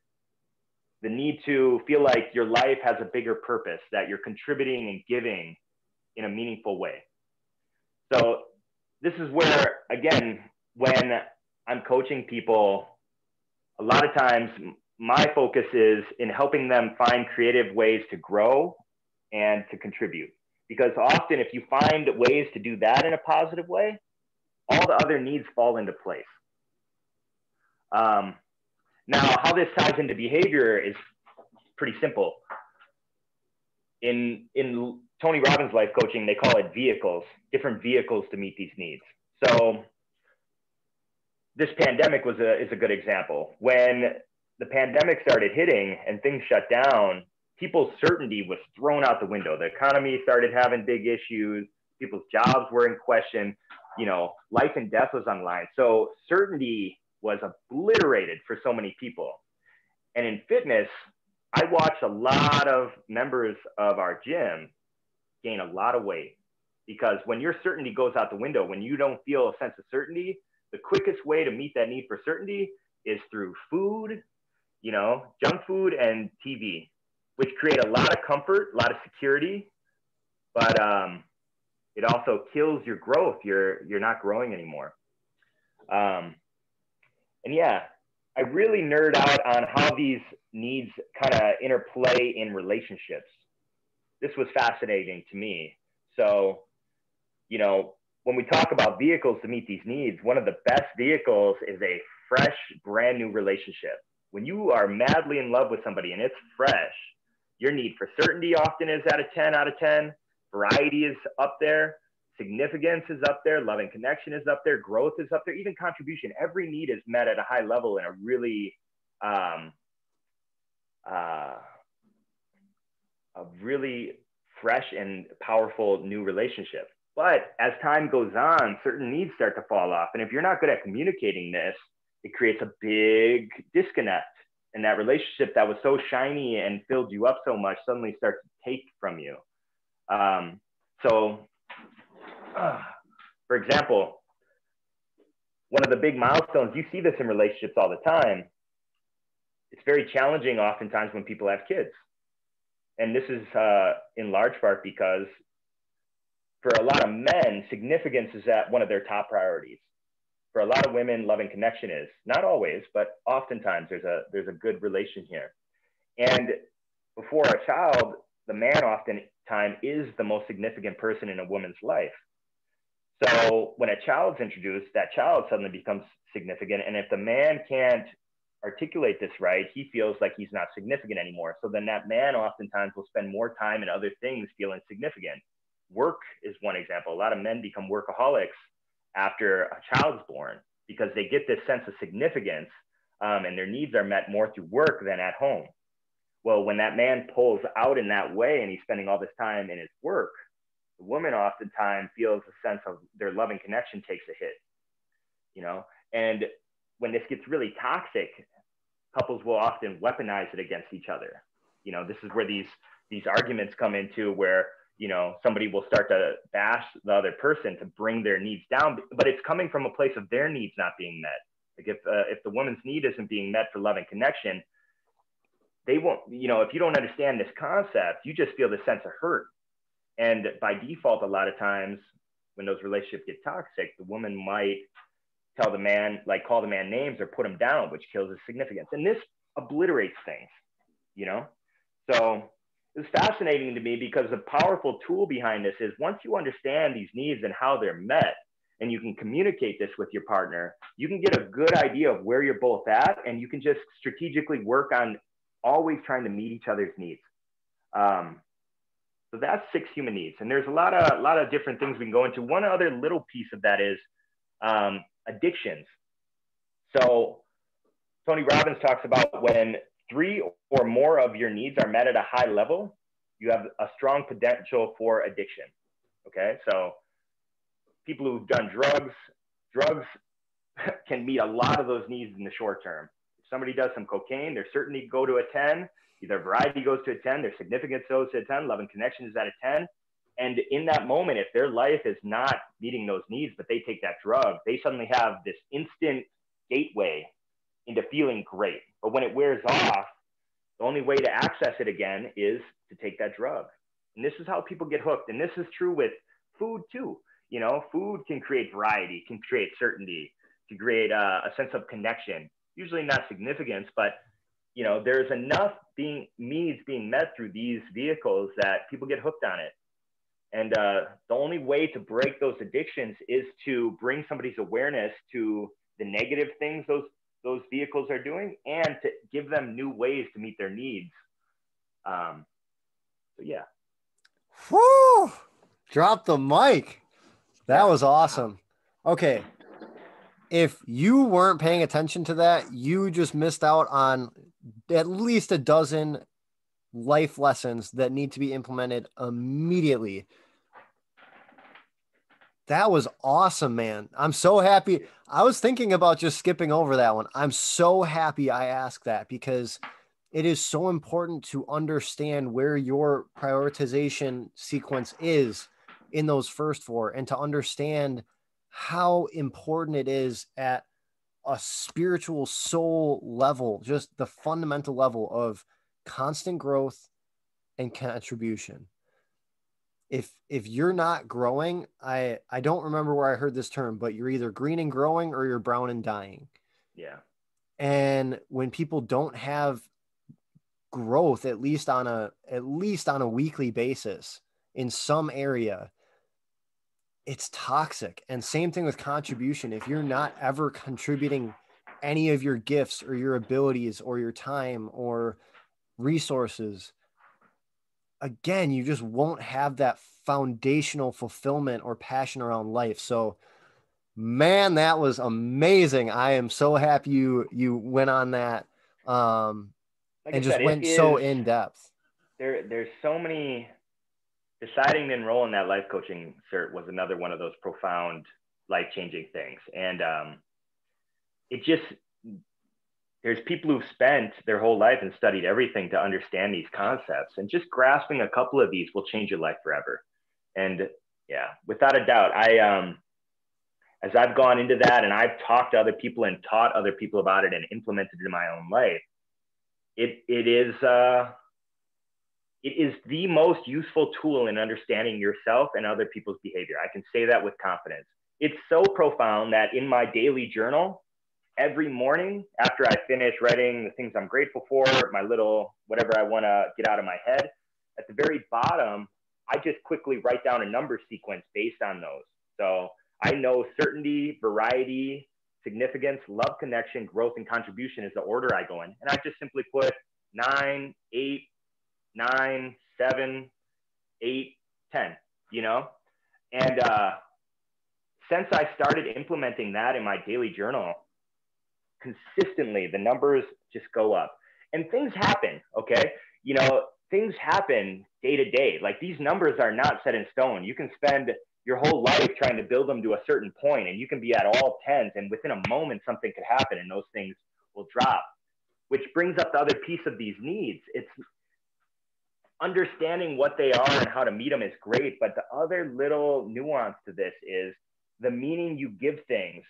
the need to feel like your life has a bigger purpose, that you're contributing and giving in a meaningful way. So this is where, again, when I'm coaching people, a lot of times my focus is in helping them find creative ways to grow and to contribute. Because often if you find ways to do that in a positive way, all the other needs fall into place. Now, how this ties into behavior is pretty simple. In Tony Robbins life coaching, they call it vehicles, different vehicles to meet these needs. So this pandemic is a good example. When the pandemic started hitting and things shut down, people's certainty was thrown out the window. The economy started having big issues. People's jobs were in question. Life and death was on the line. So certainty was obliterated for so many people. And in fitness, I watched a lot of members of our gym gain a lot of weight, because when your certainty goes out the window, when you don't feel a sense of certainty, the quickest way to meet that need for certainty is through food, junk food and TV, which create a lot of comfort, a lot of security, but it also kills your growth. You're not growing anymore. And yeah, I really nerd out on how these needs kind of interplay in relationships. This was fascinating to me. So, when we talk about vehicles to meet these needs, one of the best vehicles is a fresh, brand new relationship. When you are madly in love with somebody and it's fresh, your need for certainty often is at a 10 out of 10. Variety is up there. Significance is up there. Love and connection is up there. Growth is up there. Even contribution. Every need is met at a high level in a really, fresh and powerful new relationship. But as time goes on, certain needs start to fall off. And if you're not good at communicating this, it creates a big disconnect. And that relationship that was so shiny and filled you up so much suddenly starts to take from you. For example, one of the big milestones, you see this in relationships all the time. It's very challenging oftentimes when people have kids. And this is in large part because for a lot of men, significance is at one of their top priorities. For a lot of women, love and connection is. Not always, but oftentimes there's a good relation here. And before a child, the man oftentimes is the most significant person in a woman's life. So when a child's introduced, that child suddenly becomes significant. And if the man can't articulate this right, he feels like he's not significant anymore. So then that man oftentimes will spend more time in other things feeling significant. Work is one example. A lot of men become workaholics after a child's born because they get this sense of significance and their needs are met more through work than at home. Well, when that man pulls out in that way and he's spending all this time in his work, the woman oftentimes feels a sense of their loving connection takes a hit, and when this gets really toxic, couples will often weaponize it against each other. This is where these arguments come into where, somebody will start to bash the other person to bring their needs down, but it's coming from a place of their needs not being met. Like if the woman's need isn't being met for love and connection, they won't, if you don't understand this concept, you just feel the sense of hurt. And by default, a lot of times when those relationships get toxic, the woman might tell the man, call the man names or put him down, which kills his significance. And this obliterates things, So it's fascinating to me because the powerful tool behind this is once you understand these needs and how they're met, and you can communicate this with your partner, you can get a good idea of where you're both at, and you can just strategically work on always trying to meet each other's needs. So that's 6 human needs. And there's a lot of different things we can go into. One other little piece of that is addictions. So Tony Robbins talks about when 3 or more of your needs are met at a high level, you have a strong potential for addiction. Okay. So people who've done drugs can meet a lot of those needs in the short term. If somebody does some cocaine, their certainty go to a 10. Their variety goes to a 10, their significance goes to a 10, love and connection is at a 10. And in that moment, if their life is not meeting those needs, but they take that drug, they suddenly have this instant gateway into feeling great. But when it wears off, the only way to access it again is to take that drug. And this is how people get hooked. And this is true with food too. Food can create variety, can create certainty, can create a sense of connection, usually not significance, but there's enough needs being met through these vehicles that people get hooked on it. And the only way to break those addictions is to bring somebody's awareness to the negative things those vehicles are doing and to give them new ways to meet their needs. So yeah. Whoo! Drop the mic. That was awesome. Okay. If you weren't paying attention to that, you just missed out on at least a dozen life lessons that need to be implemented immediately. That was awesome, man. I'm so happy. I was thinking about just skipping over that one. I'm so happy I asked that because it is so important to understand where your prioritization sequence is in those first four and to understand how important it is at a spiritual soul level, just the fundamental level of constant growth and contribution. If you're not growing, I don't remember where I heard this term, but you're either green and growing or you're brown and dying. Yeah. And when people don't have growth, at least on a weekly basis in some area, it's toxic. And same thing with contribution. If you're not ever contributing any of your gifts or your abilities or your time or resources, again, you just won't have that foundational fulfillment or passion around life. So, man, that was amazing. I am so happy you went on that, Like and I just said, it went so is, in depth. there's so many. Deciding to enroll in that life coaching cert was another one of those profound life-changing things. And it just, there's people who've spent their whole life and studied everything to understand these concepts, and just grasping a couple of these will change your life forever. And yeah, without a doubt, as I've gone into that and I've talked to other people and taught other people about it and implemented it in my own life, it is the most useful tool in understanding yourself and other people's behavior. I can say that with confidence. It's so profound that in my daily journal, every morning after I finish writing the things I'm grateful for, my little whatever I want to get out of my head, at the very bottom, I just quickly write down a number sequence based on those. So I know certainty, variety, significance, love, connection, growth, and contribution is the order I go in. And I just simply put 9, 8, 9, 7, 8, 10, you know? And since I started implementing that in my daily journal, consistently, the numbers just go up. And things happen, okay? You know, things happen day to day. Like, these numbers are not set in stone. You can spend your whole life trying to build them to a certain point, and you can be at all tens, and within a moment, something could happen, and those things will drop, which brings up the other piece of these needs. It's understanding what they are and how to meet them is great, but the other little nuance to this is the meaning you give things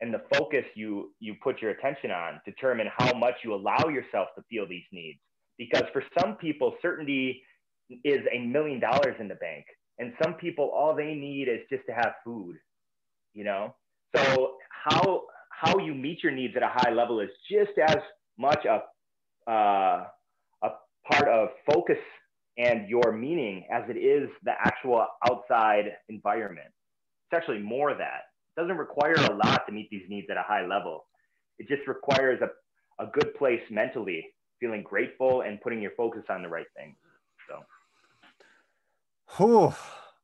and the focus you put your attention on determine how much you allow yourself to feel these needs. Because for some people, certainty is $1 million in the bank, and some people, all they need is just to have food, you know? So how you meet your needs at a high level is just as much a part of focus and your meaning as it is the actual outside environment. It's actually more of that. It doesn't require a lot to meet these needs at a high level. It just requires a good place mentally, feeling grateful and putting your focus on the right things. So, Whew,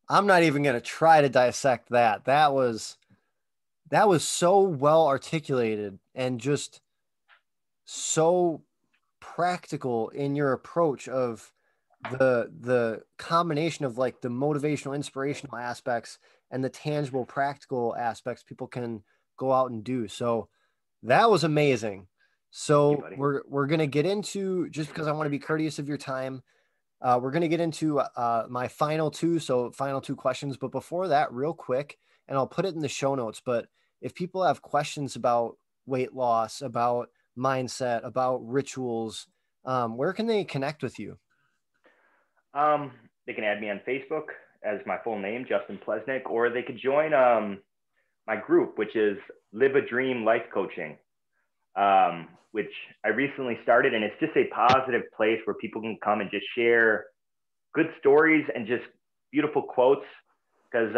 I'm not even going to try to dissect that. That was so well articulated and just so practical in your approach of the combination of like the motivational, inspirational aspects and the tangible, practical aspects people can go out and do. So that was amazing. So we're gonna get into, just because I want to be courteous of your time, we're gonna get into my final two questions. But before that, real quick, and I'll put it in the show notes. But if people have questions about weight loss, about mindset, about rituals, where can they connect with you? They can add me on Facebook as my full name, Justin Plesnik, or they could join my group, which is Live a Dream Life Coaching, which I recently started. And it's just a positive place where people can come and just share good stories and just beautiful quotes. Because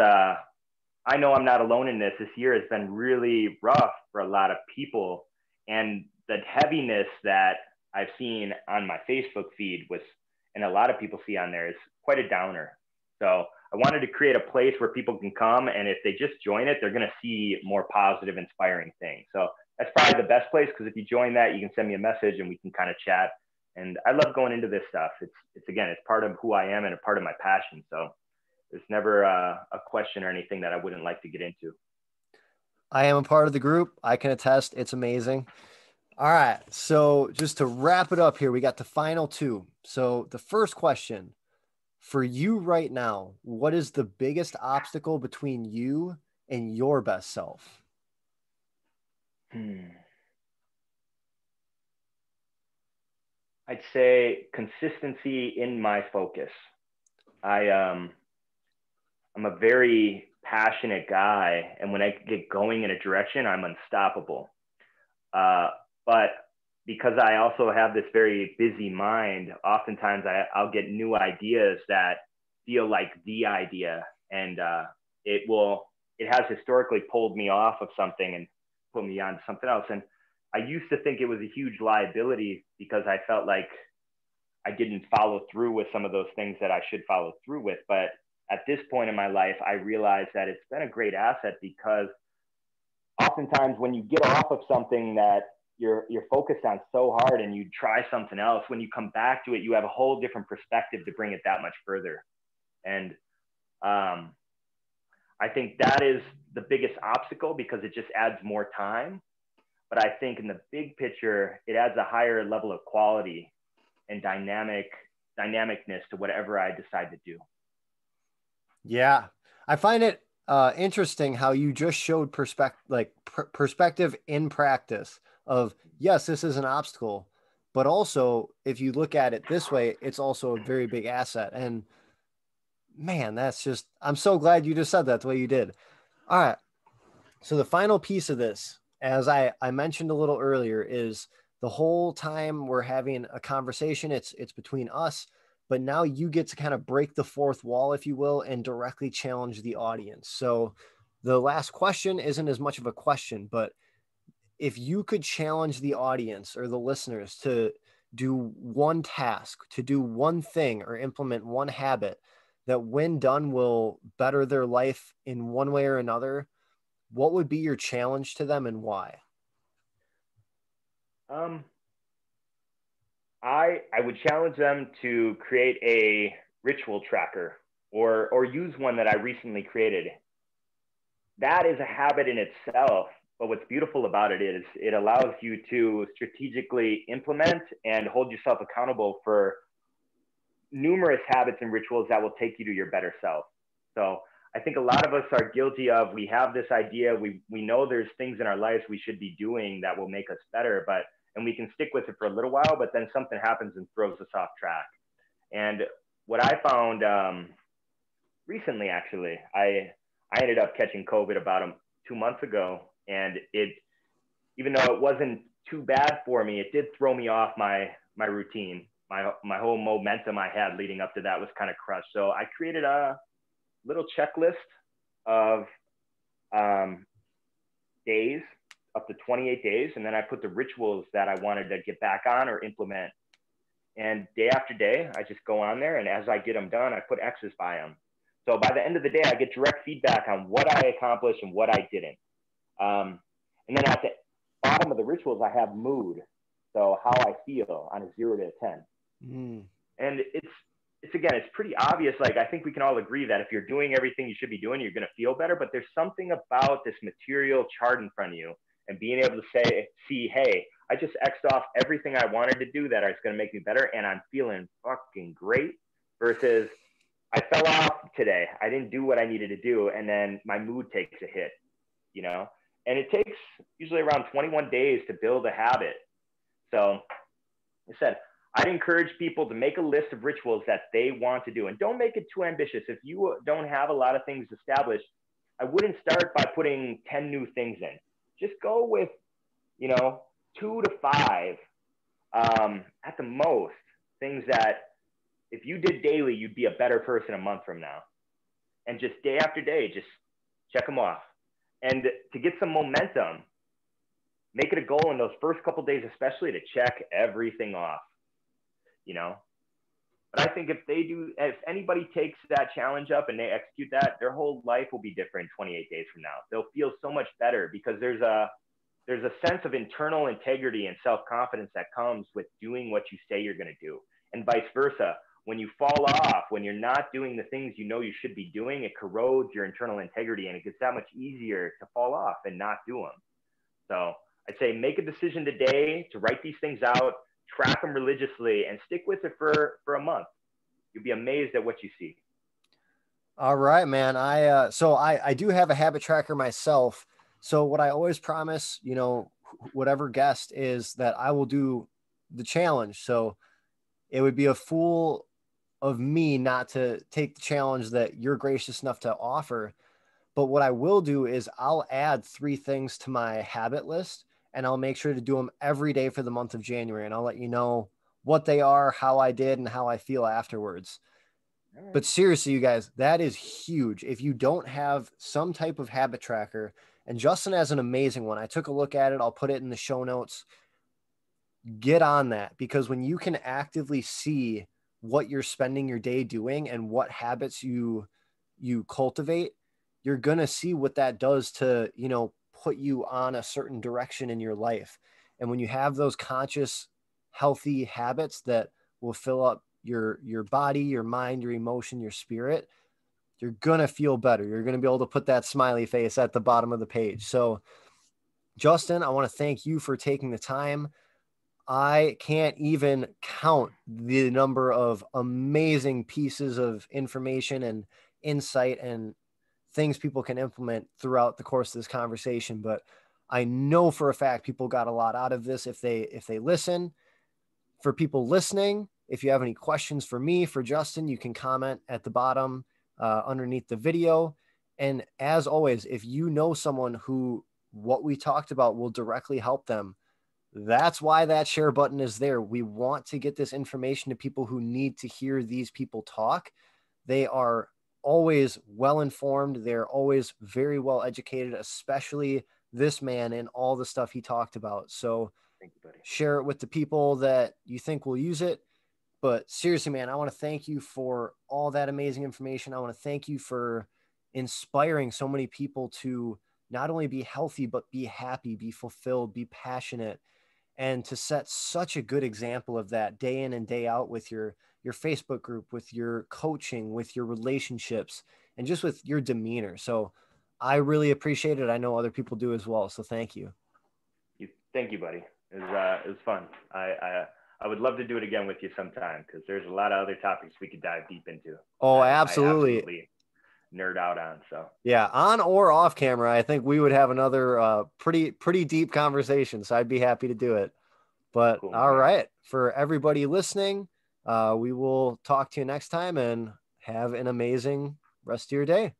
I know I'm not alone in this. This year has been really rough for a lot of people. And the heaviness that I've seen on my Facebook feed and a lot of people see on there is quite a downer. So I wanted to create a place where people can come, and if they just join it, they're going to see more positive, inspiring things. So that's probably the best place, because if you join that, you can send me a message and we can kind of chat And I love going into this stuff. It's again, it's part of who I am and a part of my passion. So there's never a question or anything that I wouldn't like to get into. I am a part of the group. I can attest. It's amazing. All right. So just to wrap it up here, we got the final two. So the first question for you right now, what is the biggest obstacle between you and your best self? I'd say consistency in my focus. I'm a very passionate guy, and when I get going in a direction, I'm unstoppable. But because I also have this very busy mind, oftentimes I'll get new ideas that feel like the idea, and it has historically pulled me off of something and put me on something else. And I used to think it was a huge liability because I felt like I didn't follow through with some of those things that I should follow through with. But at this point in my life, I realized that it's been a great asset because oftentimes when you get off of something that you're focused on so hard and you try something else, when you come back to it, you have a whole different perspective to bring it that much further. And I think that is the biggest obstacle because it just adds more time. But I think in the big picture, it adds a higher level of quality and dynamicness to whatever I decide to do. Yeah. I find it interesting how you just showed perspective in practice of, yes, this is an obstacle, but also if you look at it this way, it's also a very big asset. And man, I'm so glad you just said that the way you did. All right. So the final piece of this, as I mentioned a little earlier, is the whole time we're having a conversation, it's between us, but now you get to kind of break the fourth wall, if you will, and directly challenge the audience. So the last question isn't as much of a question, but if you could challenge the audience or the listeners to do one task, to do one thing or implement one habit that when done will better their life in one way or another, what would be your challenge to them and why? I would challenge them to create a ritual tracker or use one that I recently created. That is a habit in itself, but what's beautiful about it is it allows you to strategically implement and hold yourself accountable for numerous habits and rituals that will take you to your better self. So I think a lot of us are guilty of, we have this idea, we know there's things in our lives we should be doing that will make us better, and we can stick with it for a little while, but then something happens and throws us off track. And what I found recently, actually, I ended up catching COVID about 2 months ago, and even though it wasn't too bad for me, it did throw me off my routine. My whole momentum I had leading up to that was kind of crushed. So I created a little checklist of days, up to 28 days, and then I put the rituals that I wanted to get back on or implement. And day after day, I just go on there, and as I get them done, I put X's by them. So by the end of the day, I get direct feedback on what I accomplished and what I didn't. And then at the bottom of the rituals, I have mood. So how I feel on a 0 to 10. And it's pretty obvious. Like, I think we can all agree that if you're doing everything you should be doing, you're going to feel better. But there's something about this material chart in front of you and being able to see, hey, I just X'd off everything I wanted to do that is going to make me better, and I'm feeling fucking great, versus I fell off today. I didn't do what I needed to do, and then my mood takes a hit, And it takes usually around 21 days to build a habit. So I said, I'd encourage people to make a list of rituals that they want to do, and don't make it too ambitious. If you don't have a lot of things established, I wouldn't start by putting 10 new things in. Just go with, 2 to 5 at the most, things that if you did daily, you'd be a better person a month from now. And just day after day, just check them off. And to get some momentum, make it a goal in those first couple of days, especially, to check everything off, But I think if anybody takes that challenge up and they execute that, their whole life will be different 28 days from now. They'll feel so much better because there's a there's a sense of internal integrity and self-confidence that comes with doing what you say you're going to do, and vice versa. When you fall off, when you're not doing the things you know you should be doing, it corrodes your internal integrity, and it gets that much easier to fall off and not do them. So I'd say make a decision today to write these things out, track them religiously, and stick with it for a month. You'll be amazed at what you see. All right, man. I do have a habit tracker myself. So what I always promise, you know, whatever guest is that I will do the challenge. So it would be a fool of me not to take the challenge that you're gracious enough to offer. But what I will do is I'll add 3 things to my habit list, and I'll make sure to do them every day for the month of January. And I'll let you know what they are, how I did, and how I feel afterwards. Right. But seriously, you guys, that is huge. If you don't have some type of habit tracker, and Justin has an amazing one, I took a look at it. I'll put it in the show notes. Get on that, because when you can actively see what you're spending your day doing and what habits you cultivate, you're going to see what that does to, you know, put you on a certain direction in your life. And when you have those conscious, healthy habits that will fill up your body, your mind, your emotion, your spirit, you're going to feel better. You're going to be able to put that smiley face at the bottom of the page. So, Justin, I want to thank you for taking the time. I can't even count the number of amazing pieces of information and insight and things people can implement throughout the course of this conversation. But I know for a fact people got a lot out of this if they listen. For people listening, if you have any questions for me, for Justin, you can comment at the bottom underneath the video. And as always, if you know someone who what we talked about will directly help them, that's why that share button is there. We want to get this information to people who need to hear these people talk. They are always well informed. They're always very well educated, especially this man and all the stuff he talked about. So Thank you, buddy. share it with the people that you think will use it. But seriously, man, I want to thank you for all that amazing information. I want to thank you for inspiring so many people to not only be healthy, but be happy, be fulfilled, be passionate, and to set such a good example of that day in and day out with your Facebook group, with your coaching, with your relationships, and just with your demeanor. So I really appreciate it. I know other people do as well. So thank you. Thank you, buddy. It was fun. I would love to do it again with you sometime, because there's a lot of other topics we could dive deep into. Oh, I absolutely. Nerd out on. So Yeah, on or off camera, I think we would have another pretty deep conversation. So I'd be happy to do it. But cool, all man. right, for everybody listening, we will talk to you next time, and have an amazing rest of your day.